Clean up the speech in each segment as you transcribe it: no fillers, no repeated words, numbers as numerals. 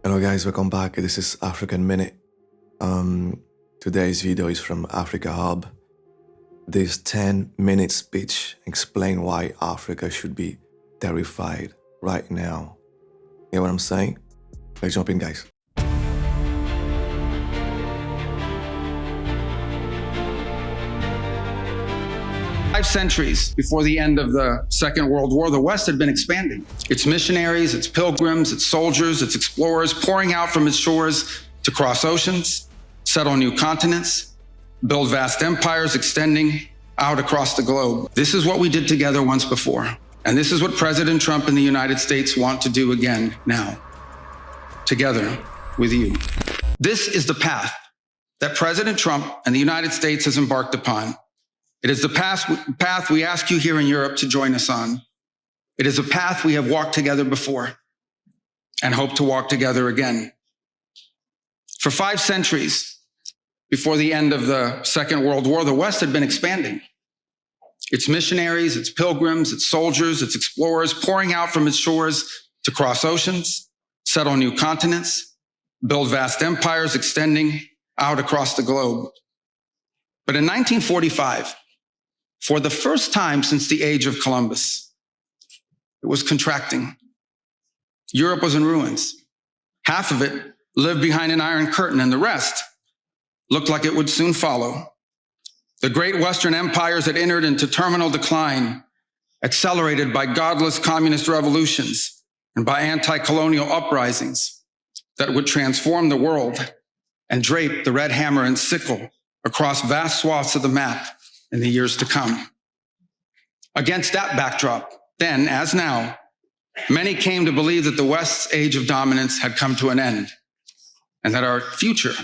Hello guys, welcome back. This is African Minute. Today's video is from Africa Hub. This 10-minute speech explain why Africa should be terrified right now. You know what I'm saying? Let's jump in, guys. 5 centuries before the end of the Second World War, the West had been expanding. Its missionaries, its pilgrims, its soldiers, its explorers pouring out from its shores to cross oceans, settle new continents, build vast empires extending out across the globe. This is what we did together once before. And this is what President Trump and the United States want to do again now, together with you. This is the path that President Trump and the United States has embarked upon. It is the path we ask you here in Europe to join us on. It is a path we have walked together before and hope to walk together again. For 5 centuries before the end of the Second World War, the West had been expanding. Its missionaries, its pilgrims, its soldiers, its explorers pouring out from its shores to cross oceans, settle new continents, build vast empires extending out across the globe. But in 1945, for the first time since the age of Columbus, it was contracting. Europe was in ruins. Half of it lived behind an iron curtain, and the rest looked like it would soon follow. The great Western empires had entered into terminal decline, accelerated by godless communist revolutions and by anti-colonial uprisings that would transform the world and drape the red hammer and sickle across vast swaths of the map in the years to come. Against that backdrop, then as now, many came to believe that the West's age of dominance had come to an end and that our future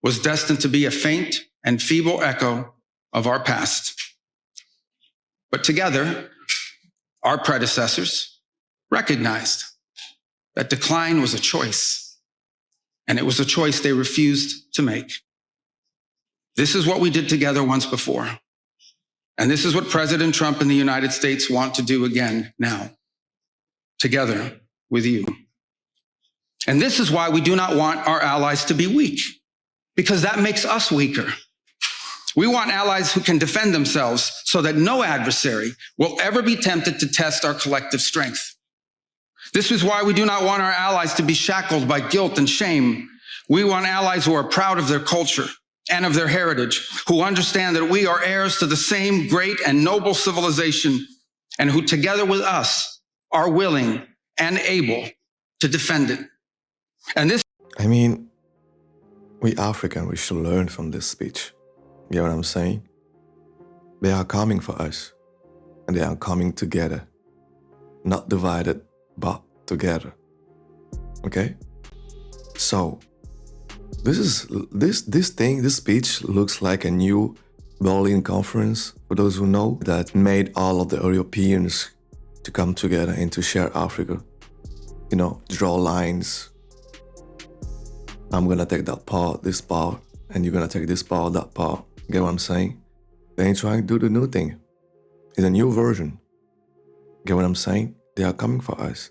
was destined to be a faint and feeble echo of our past. But together, our predecessors recognized that decline was a choice, and it was a choice they refused to make. This is what we did together once before. And this is what President Trump and the United States want to do again now, together with you. And this is why we do not want our allies to be weak, because that makes us weaker. We want allies who can defend themselves so that no adversary will ever be tempted to test our collective strength. This is why we do not want our allies to be shackled by guilt and shame. We want allies who are proud of their culture and of their heritage, who understand that we are heirs to the same great and noble civilization, and who together with us are willing and able to defend it. And this— I mean, we African, we should learn from this speech. You know what I'm saying? They are coming for us, and they are coming together. Not divided, but together. Okay? So, this speech looks like a new Berlin conference, for those who know, that made all of the Europeans to come together and to share Africa. You know, draw lines. I'm gonna take that part, this part, and you're gonna take this part, that part. Get what I'm saying? They ain't trying to do the new thing. It's a new version. Get what I'm saying? They are coming for us.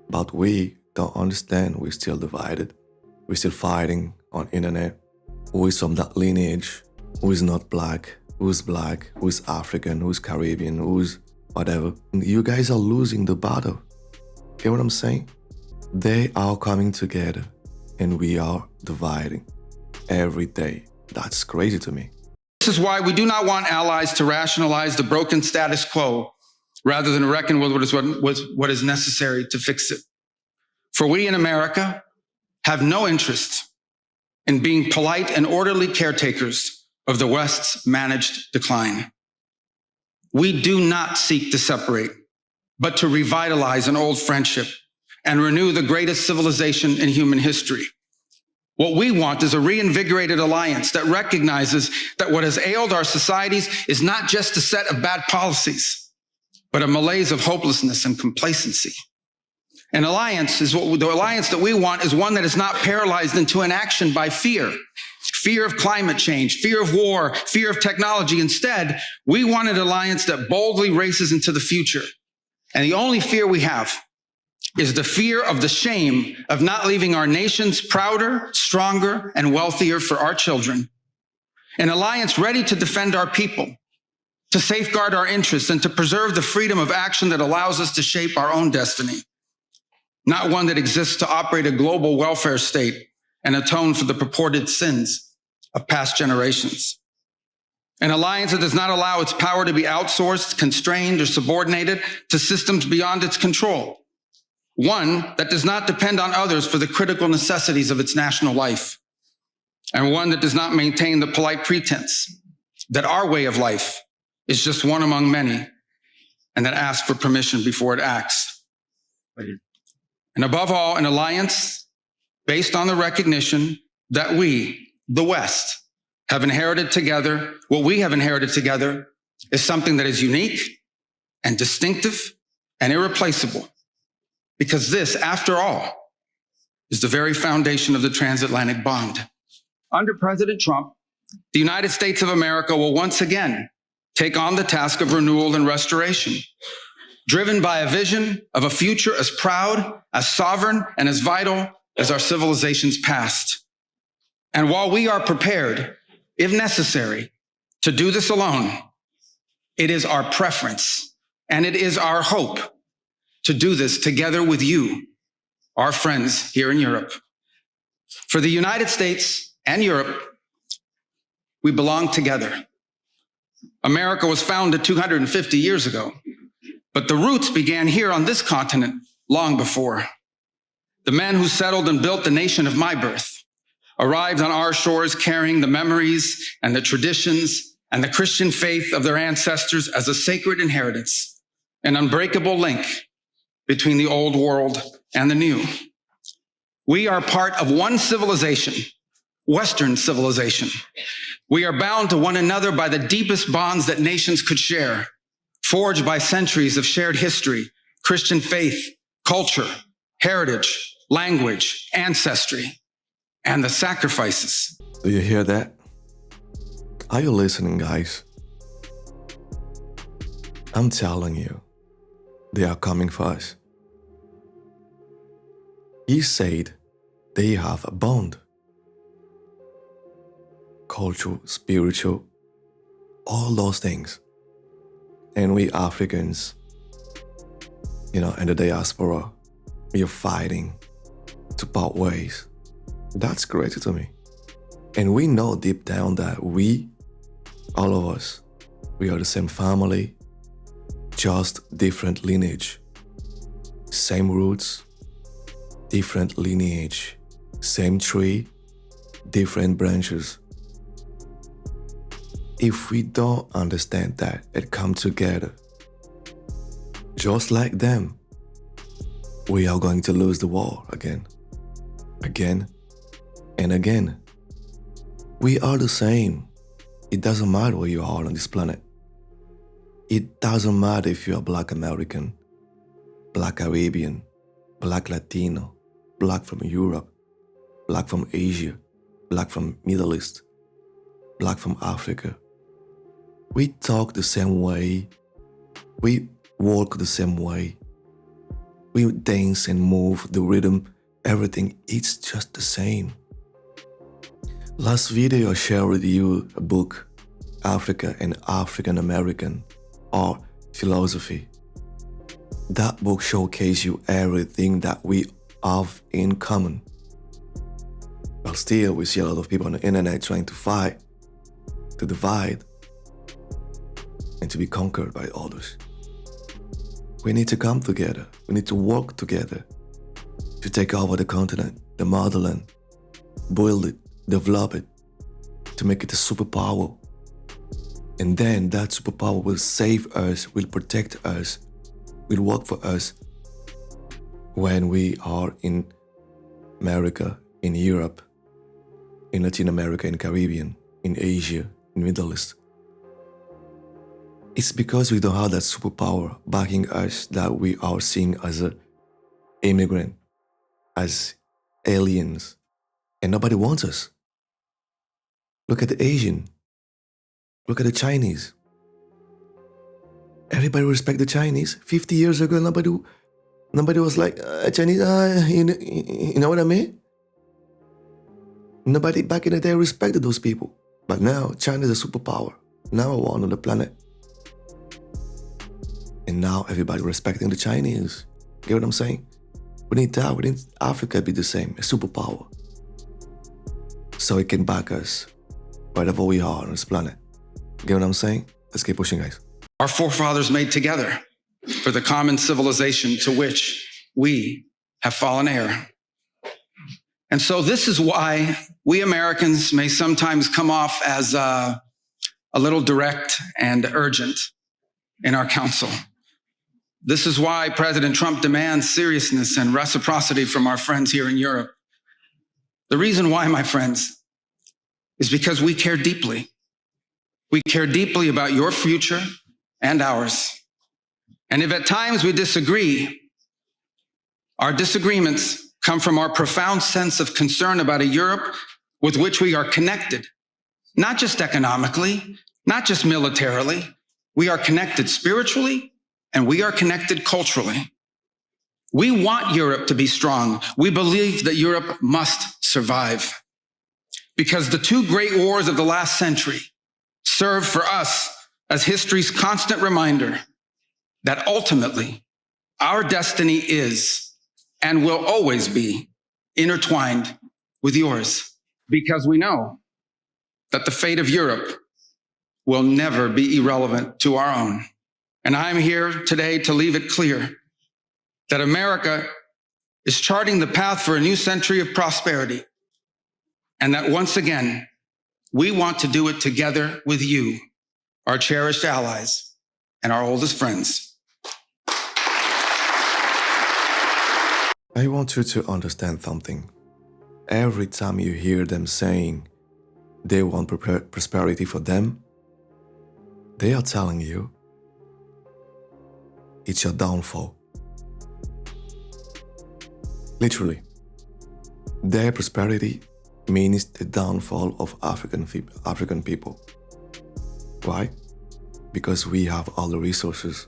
But we don't understand. We're still divided. We're still fighting on internet. Who is from that lineage? Who is not black? Who's black? Who's African? Who's Caribbean? Who's whatever? You guys are losing the battle. Get what I'm saying? They are coming together and we are dividing every day. That's crazy to me. This is why we do not want allies to rationalize the broken status quo rather than reckon with what is necessary to fix it. For we in America have no interest in being polite and orderly caretakers of the West's managed decline. We do not seek to separate, but to revitalize an old friendship and renew the greatest civilization in human history. What we want is a reinvigorated alliance that recognizes that what has ailed our societies is not just a set of bad policies, but a malaise of hopelessness and complacency. An alliance is the alliance that we want is one that is not paralyzed into inaction by fear. Fear of climate change, fear of war, fear of technology. Instead, we want an alliance that boldly races into the future. And the only fear we have is the fear of the shame of not leaving our nations prouder, stronger, and wealthier for our children. An alliance ready to defend our people, to safeguard our interests, and to preserve the freedom of action that allows us to shape our own destiny. Not one that exists to operate a global welfare state and atone for the purported sins of past generations. An alliance that does not allow its power to be outsourced, constrained, or subordinated to systems beyond its control. One that does not depend on others for the critical necessities of its national life. And one that does not maintain the polite pretense that our way of life is just one among many, and that asks for permission before it acts. And above all, an alliance based on the recognition that we, the West, have inherited together. What we have inherited together is something that is unique and distinctive and irreplaceable. Because this, after all, is the very foundation of the transatlantic bond. Under President Trump, the United States of America will once again take on the task of renewal and restoration, driven by a vision of a future as proud, as sovereign, and as vital as our civilization's past. And while we are prepared, if necessary, to do this alone, it is our preference and it is our hope to do this together with you, our friends here in Europe. For the United States and Europe, we belong together. America was founded 250 years ago, but the roots began here on this continent long before. The men who settled and built the nation of my birth arrived on our shores carrying the memories and the traditions and the Christian faith of their ancestors as a sacred inheritance, an unbreakable link between the old world and the new. We are part of one civilization, Western civilization. We are bound to one another by the deepest bonds that nations could share, forged by centuries of shared history, Christian faith, culture, heritage, language, ancestry, and the sacrifices. Do you hear that? Are you listening, guys? I'm telling you, they are coming for us. He said they have a bond. Cultural, spiritual, all those things. And we Africans, in the diaspora, we are fighting to part ways. That's crazy to me. And we know deep down that we, all of us, we are the same family, just different lineage. Same roots, different lineage. Same tree, different branches. If we don't understand that and come together, just like them, we are going to lose the war again and again. We are the same. It doesn't matter where you are on this planet. It doesn't matter if you are Black American, Black Caribbean, Black Latino, Black from Europe, Black from Asia, Black from Middle East, Black from Africa. We talk the same way. We walk the same way. We dance and move, the rhythm, everything, it's just the same. Last video I shared with you a book, Africa and African American, or Philosophy. That book showcases you everything that we have in common. But still, we see a lot of people on the internet trying to fight, to divide, and to be conquered by others. We need to come together. We need to work together to take over the continent, the motherland, build it, develop it, to make it a superpower. And then that superpower will save us, will protect us, will work for us when we are in America, in Europe, in Latin America, in Caribbean, in Asia, in Middle East. It's because we don't have that superpower backing us that we are seen as an immigrant, as aliens, and nobody wants us. Look at the Asian. Look at the Chinese. Everybody respect the Chinese. 50 years ago, nobody Nobody was like, Chinese, you know what I mean? Nobody back in the day respected those people. But now, China is a superpower. Number one on the planet. And now everybody respecting the Chinese. Get what I'm saying? We need that. We need Africa to be the same, a superpower. So it can back us wherever we are on this planet. Get what I'm saying? Let's keep pushing, guys. Our forefathers made together for the common civilization to which we have fallen heir. And so this is why we Americans may sometimes come off as a little direct and urgent in our counsel. This is why President Trump demands seriousness and reciprocity from our friends here in Europe. The reason why, my friends, is because we care deeply. We care deeply about your future and ours. And if at times we disagree, our disagreements come from our profound sense of concern about a Europe with which we are connected, not just economically, not just militarily. We are connected spiritually, and we are connected culturally. We want Europe to be strong. We believe that Europe must survive because the two great wars of the last century serve for us as history's constant reminder that ultimately our destiny is and will always be intertwined with yours, because we know that the fate of Europe will never be irrelevant to our own. And I'm here today to leave it clear that America is charting the path for a new century of prosperity, and that once again, we want to do it together with you, our cherished allies and our oldest friends. I want you to understand something. Every time you hear them saying they want prosperity for them, they are telling you it's your downfall. Literally, their prosperity means the downfall of African people. Why? Because we have all the resources,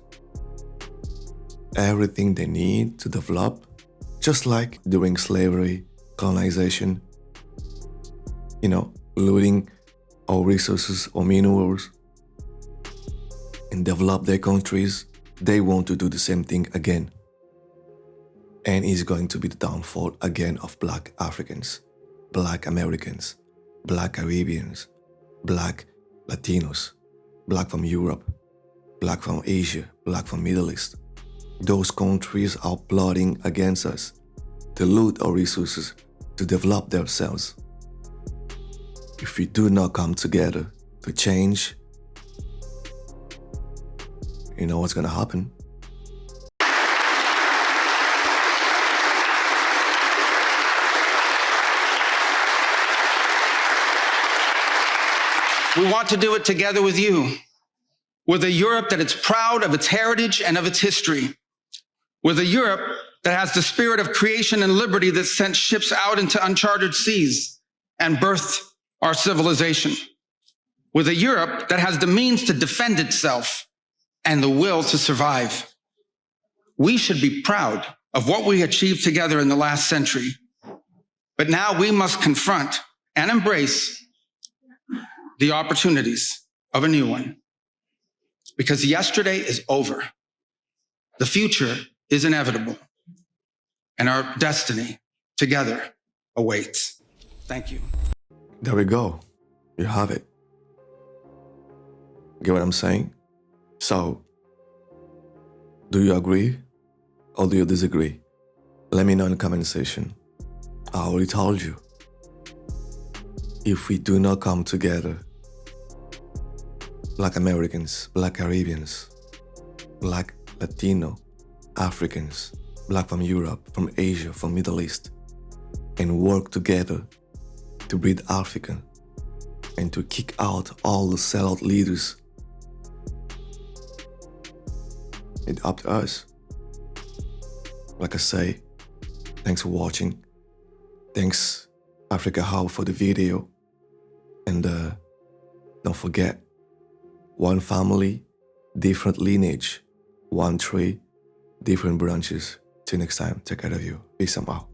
everything they need to develop, just like during slavery, colonization, looting our resources or minerals and develop their countries. They want to do the same thing again. And it's going to be the downfall again of Black Africans, Black Americans, Black Caribbeans, Black Latinos, Black from Europe, Black from Asia, Black from Middle East. Those countries are plotting against us to loot our resources, to develop themselves. If we do not come together to change, you know what's going to happen? We want to do it together with you, with a Europe that is proud of its heritage and of its history, with a Europe that has the spirit of creation and liberty that sent ships out into uncharted seas and birthed our civilization, with a Europe that has the means to defend itself and the will to survive. We should be proud of what we achieved together in the last century, but now we must confront and embrace the opportunities of a new one. Because yesterday is over. The future is inevitable. And our destiny together awaits. Thank you. There we go. You have it. Get what I'm saying? So, do you agree or do you disagree? Let me know in the comment section. I already told you. If we do not come together, Black Americans, Black Caribbeans, Black Latino, Africans, Black from Europe, from Asia, from Middle East, and work together to breed African and to kick out all the sellout leaders, it's up to us. Like I say, thanks for watching. Thanks Africa Hub for the video. And don't forget, one family, different lineage, one tree, different branches. Till next time, take care of you. Peace and out.